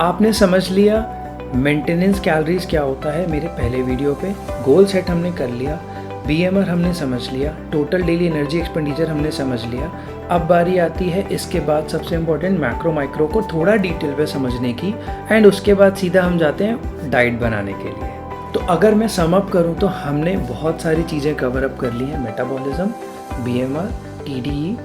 आपने समझ लिया मेंटेनेंस कैलोरीज क्या होता है मेरे पहले वीडियो पे, गोल सेट हमने कर लिया, BMR हमने समझ लिया, टोटल डेली एनर्जी एक्सपेंडिचर हमने समझ लिया। अब बारी आती है इसके बाद सबसे इम्पोर्टेंट मैक्रो माइक्रो को थोड़ा डिटेल में समझने की, एंड उसके बाद सीधा हम जाते हैं डाइट बनाने के लिए। तो अगर मैं सम अप करूँ तो हमने बहुत सारी चीज़ें कवर अप कर ली हैं, metabolism, BMR, TDE।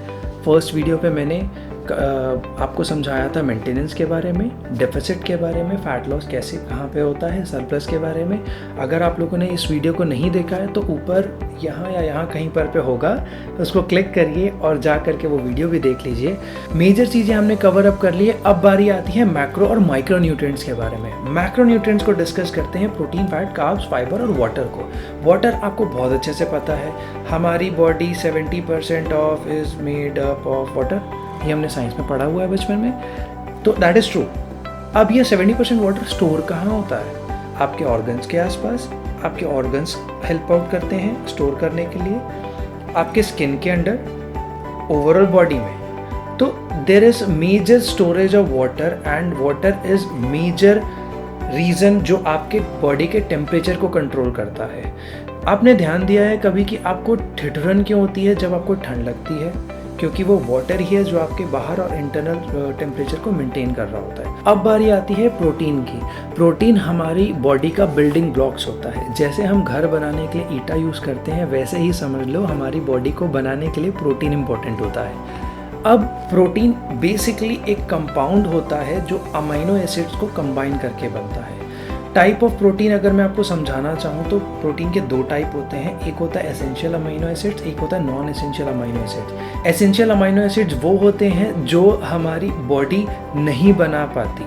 First video पे मैंने आपको समझाया था मेंटेनेंस के बारे में, डेफिसिट के बारे में, फैट लॉस कैसे कहाँ पे होता है, सरप्लस के बारे में। अगर आप लोगों ने इस वीडियो को नहीं देखा है तो ऊपर यहाँ या यहाँ कहीं पर पे होगा, तो उसको क्लिक करिए और जा करके वो वीडियो भी देख लीजिए। मेजर चीज़ें हमने कवर अप कर ली है। अब बारी आती है मैक्रो और माइक्रो न्यूट्रिएंट्स के बारे में। मैक्रो न्यूट्रिएंट्स को डिस्कस करते हैं, प्रोटीन, फैट, कार्ब्स, फाइबर और वाटर को। वाटर आपको बहुत अच्छे से पता है, हमारी body 70% of is made up of water. ये हमने साइंस में पढ़ा हुआ है बचपन में, तो दैट इज़ ट्रू। अब ये 70% वाटर स्टोर कहाँ होता है? आपके ऑर्गन्स के आसपास। आपके ऑर्गन्स हेल्प आउट करते हैं स्टोर करने के लिए, आपके स्किन के अंडर, ओवरऑल बॉडी में। तो there is major storage of water, and water is major reason जो आपके बॉडी के टेम्परेचर को कंट्रोल करता है। आपने ध्यान दिया है कभी कि आपको ठिठुरन क्यों होती है जब आपको ठंड लगती है? क्योंकि वो वाटर ही है जो आपके बाहर और इंटरनल टेम्परेचर को मेंटेन कर रहा होता है। अब बारी आती है प्रोटीन की। प्रोटीन हमारी बॉडी का बिल्डिंग ब्लॉक्स होता है। जैसे हम घर बनाने के लिए ईंटा यूज़ करते हैं, वैसे ही समझ लो हमारी बॉडी को बनाने के लिए प्रोटीन इंपॉर्टेंट होता है। अब प्रोटीन बेसिकली एक कंपाउंड होता है जो अमीनो एसिड्स को कंबाइन करके बनता है। टाइप ऑफ प्रोटीन अगर मैं आपको समझाना चाहूँ तो प्रोटीन के दो टाइप होते हैं, एक होता है एसेंशियल अमीनो एसिड्स, एक होता है non essential amino acids. Essential amino acids वो होते हैं जो हमारी बॉडी नहीं बना पाती,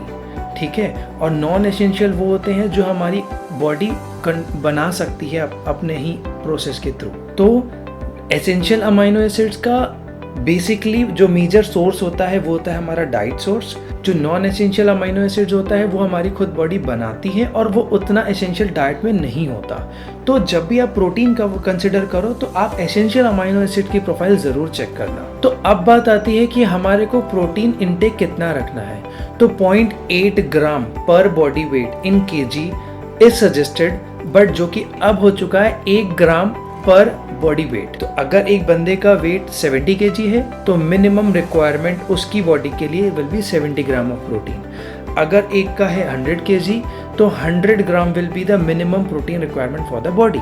ठीक है, और नॉन एसेंशियल वो होते हैं जो हमारी बॉडी बना सकती है अपने ही प्रोसेस के थ्रू। तो एसेंशियल अमीनो एसिड्स का बेसिकली जो मेजर सोर्स होता है वो होता है हमारा डाइट सोर्स। जो नॉन एसेंशियल अमीनो एसिड्स होता है वो हमारी खुद बॉडी बनाती है और वो उतना एसेंशियल डाइट में नहीं होता। तो जब भी आप प्रोटीन का कंसिडर करो तो आप एसेंशियल अमीनो एसिड की प्रोफाइल ज़रूर चेक करना। तो अब बात आती है कि हमारे को प्रोटीन इंटेक कितना रखना है। तो 0.8 ग्राम पर body weight in KG is suggested, but जो कि अब हो चुका है 1 ग्राम पर बॉडी वेट। तो अगर एक बंदे का वेट 70 kg है तो मिनिमम रिक्वायरमेंट उसकी बॉडी के लिए will be 70 gram of protein. अगर एक का है 100 kg तो 100 gram will be the minimum protein requirement for the body.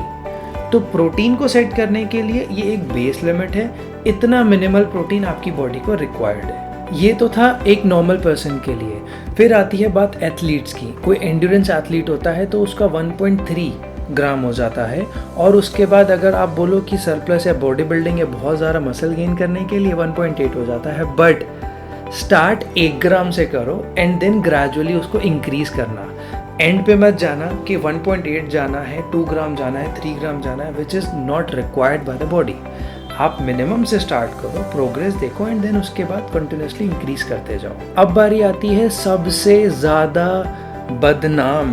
तो प्रोटीन को सेट करने के लिए ये एक बेस लिमिट है, इतना मिनिमल प्रोटीन आपकी बॉडी को रिक्वायर्ड है। ये तो था एक नॉर्मल पर्सन के लिए। फिर आती है बात एथलीट्स की। कोई एंड्योरेंस एथलीट होता है तो उसका 1.3 ग्राम हो जाता है, और उसके बाद अगर आप बोलो कि सरप्लस या बॉडी बिल्डिंग या बहुत ज़्यादा मसल गेन करने के लिए 1.8 हो जाता है। बट स्टार्ट 1 ग्राम से करो एंड देन ग्रेजुअली उसको इंक्रीज करना। एंड पे मत जाना कि 1.8 जाना है, 2 ग्राम जाना है, 3 ग्राम जाना है, which is not required by the body. आप मिनिमम से स्टार्ट करो, प्रोग्रेस देखो, एंड देन उसके बाद कंटिन्यूसली इंक्रीज करते जाओ। अब बारी आती है सबसे ज़्यादा बदनाम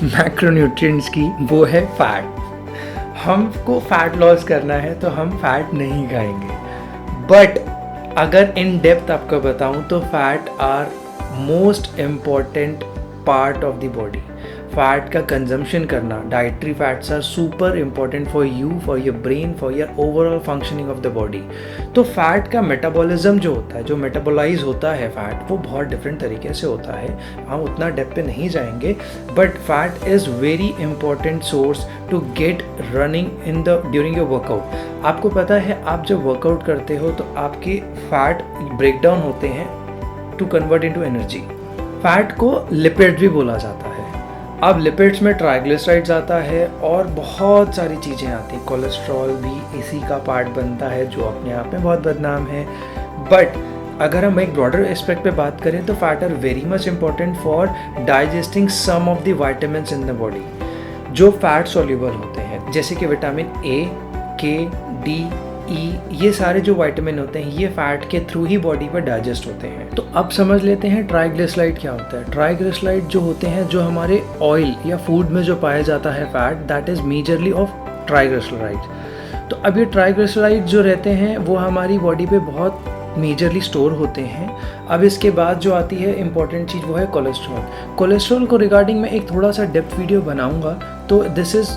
मैक्रोन्यूट्रिएंट्स की, वो है फैट। हमको फैट लॉस करना है तो हम फैट नहीं खाएंगे, बट अगर इन डेप्थ आपको बताऊं तो fat are most important part of the body. Fat का कंजम्पशन करना, dietary fats are super important for you, for your brain, for your overall functioning of the body. तो fat का metabolism जो होता है, जो मेटाबोलाइज होता है फैट, वो बहुत डिफरेंट तरीके से होता है। हम उतना डेप्थ पे नहीं जाएंगे, but fat is very important source to get running in the during your workout. आपको पता है आप जब वर्कआउट करते हो तो आपके फैट ब्रेक डाउन होते हैं to convert into energy. Fat को लिपिड भी बोला जाता है। अब लिपिड्स में ट्राइग्लिसराइड्स आता है और बहुत सारी चीज़ें आती हैं। कोलेस्ट्रॉल भी इसी का पार्ट बनता है जो अपने आप में बहुत बदनाम है। बट अगर हम एक ब्रॉडर एस्पेक्ट पे बात करें तो fat are very much important for digesting some of the vitamins in the body जो फैट सॉल्युबल होते हैं, जैसे कि विटामिन ए, के, डी, ई, ये सारे जो विटामिन होते हैं ये फैट के थ्रू ही बॉडी पर डाइजेस्ट होते हैं। तो अब समझ लेते हैं ट्राइग्लिसराइड क्या होता है। ट्राइग्लिसराइड जो होते हैं, जो हमारे ऑयल या फूड में जो पाया जाता है fat, that is majorly of triglyceride. तो अब ये ट्राइग्लिसराइड जो रहते हैं वो हमारी बॉडी पे बहुत मेजरली स्टोर होते हैं। अब इसके बाद जो आती है इम्पॉर्टेंट चीज़ वो है कोलेस्ट्रॉल। कोलेस्ट्रॉल को रिगार्डिंग मैं एक थोड़ा सा डेप्थ वीडियो बनाऊंगा, तो this is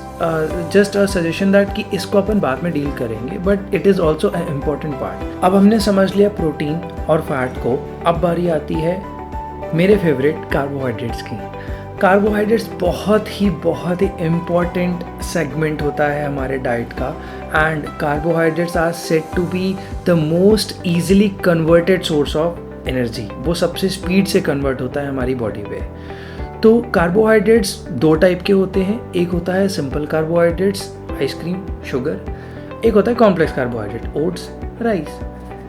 just a suggestion that कि इसको अपन बाद में डील करेंगे, but it is also a important part. अब हमने समझ लिया प्रोटीन और फैट को, अब बारी आती है मेरे फेवरेट कार्बोहाइड्रेट्स की। कार्बोहाइड्रेट्स बहुत ही इम्पॉर्टेंट सेगमेंट होता है हमारे डाइट का, and carbohydrates are said to be the most easily converted source of energy. वो सबसे स्पीड से कन्वर्ट होता है हमारी बॉडी पे। तो कार्बोहाइड्रेट्स दो टाइप के होते हैं, एक होता है सिंपल कार्बोहाइड्रेट्स, आइसक्रीम, शुगर, एक होता है कॉम्प्लेक्स कार्बोहाइड्रेट, ओट्स, राइस।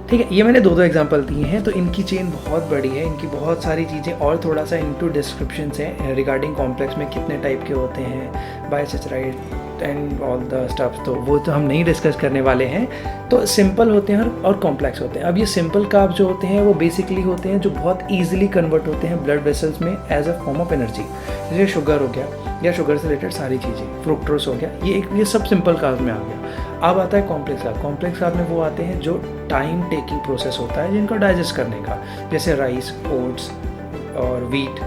ठीक है, ये मैंने दो एग्जांपल दिए हैं, तो इनकी चेन बहुत बड़ी है, इनकी बहुत सारी चीज़ें और थोड़ा सा इनटू डिस्क्रिप्शन है रिगार्डिंग कॉम्प्लेक्स में कितने टाइप के होते हैं, बायसेचराइड एंड ऑल द स्टफ्स, तो वो तो हम नहीं डिस्कस करने वाले हैं। तो सिंपल होते हैं और कॉम्प्लेक्स होते हैं। अब ये सिंपल कार्ब जो होते हैं वो बेसिकली होते हैं जो बहुत ईजिली कन्वर्ट होते हैं ब्लड वेसल्स में as a form of energy, जैसे शुगर हो गया या शुगर से रिलेटेड सारी चीज़ें, फ्रुक्टोज हो गया, ये सब सिंपल कार्ब में आ गया। अब आता है कॉम्प्लेक्स कार्ब। कॉम्प्लेक्स कार्ब में वो आते हैं जो टाइम टेकिंग प्रोसेस होता है जिनको डाइजेस्ट करने का, जैसे राइस, ओट्स और व्हीट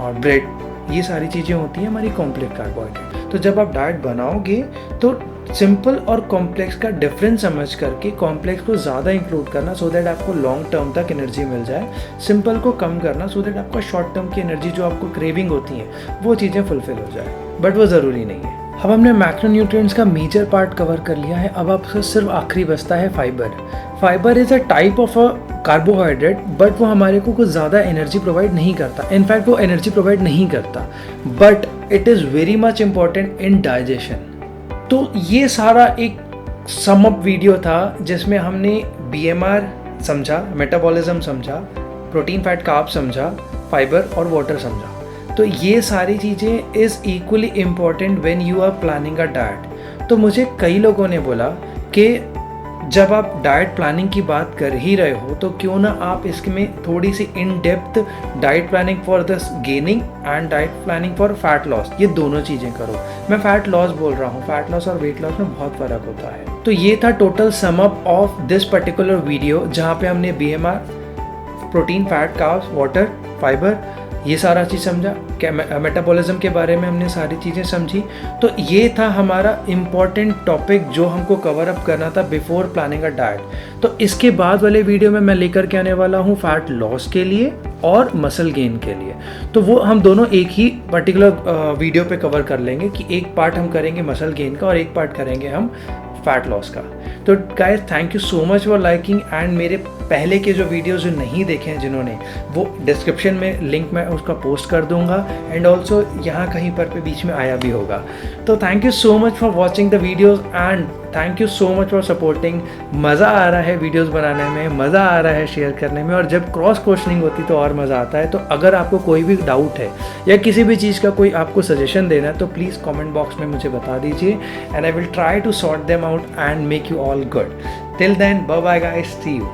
और ब्रेड, ये सारी चीज़ें होती हैं हमारी कॉम्प्लेक्स कार्बोहाइड्रेट। तो जब आप डाइट बनाओगे तो सिंपल और कॉम्प्लेक्स का डिफरेंस समझ करके कॉम्प्लेक्स को ज़्यादा इंक्लूड करना, सो दैट आपको लॉन्ग टर्म तक एनर्जी मिल जाए। सिंपल को कम करना, सो दैट आपका शॉर्ट टर्म की एनर्जी जो आपको क्रेविंग होती है वो चीज़ें फुलफिल हो जाए, बट वो ज़रूरी नहीं है। अब हमने मैक्रोन्यूट्रिएंट्स का मेजर पार्ट कवर कर लिया है। अब आपका सिर्फ आखिरी बचता है fibre. Fibre is a type of a carbohydrate, but वो हमारे को कुछ ज़्यादा एनर्जी प्रोवाइड नहीं करता। इनफैक्ट वो एनर्जी प्रोवाइड नहीं करता, but it is very much important in digestion. तो ये सारा एक सम अप वीडियो था जिसमें हमने BMR समझा, मेटाबॉलिज्म समझा, प्रोटीन फैट कार्ब समझा, फाइबर और वाटर समझा। तो ये सारी चीज़ें is equally important when you are planning a diet. तो मुझे कई लोगों ने बोला कि जब आप डाइट प्लानिंग की बात कर ही रहे हो तो क्यों ना आप इसमें थोड़ी सी in depth diet planning for the gaining and diet planning for fat loss, ये दोनों चीज़ें करो। मैं फैट लॉस बोल रहा हूँ, फैट लॉस और वेट लॉस में बहुत फ़र्क होता है। तो ये था total sum up of this particular video, जहाँ पे हमने BMR, protein, fat, carbs, water, fibre, ये सारा चीज़ समझा। मेटाबॉलिज्म के बारे में हमने सारी चीज़ें समझी। तो ये था हमारा इम्पॉर्टेंट टॉपिक जो हमको कवर अप करना था बिफोर प्लानिंग अ डाइट। तो इसके बाद वाले वीडियो में मैं लेकर के आने वाला हूँ फैट लॉस के लिए और मसल गेन के लिए। तो वो हम दोनों एक ही पर्टिकुलर वीडियो पे कवर कर लेंगे कि एक पार्ट हम करेंगे मसल गेन का और एक पार्ट करेंगे हम फैट लॉस का। तो guys thank you so much for liking, and मेरे पहले के जो वीडियोस जो नहीं देखे हैं जिन्होंने, वो डिस्क्रिप्शन में लिंक मैं उसका पोस्ट कर दूंगा, एंड ऑल्सो यहाँ कहीं पर पे बीच में आया भी होगा। तो thank you so much for watching the videos and thank you so much for supporting. मज़ा आ रहा है वीडियोस बनाने में, मज़ा आ रहा है शेयर करने में, और जब क्रॉस क्वेश्चनिंग होती तो और मज़ा आता है। तो अगर आपको कोई भी डाउट है या किसी भी चीज़ का कोई आपको सजेशन देना है तो प्लीज़ कमेंट बॉक्स में मुझे बता दीजिए, and I will try to sort them out and make you all good. Till then, bye bye guys, see you.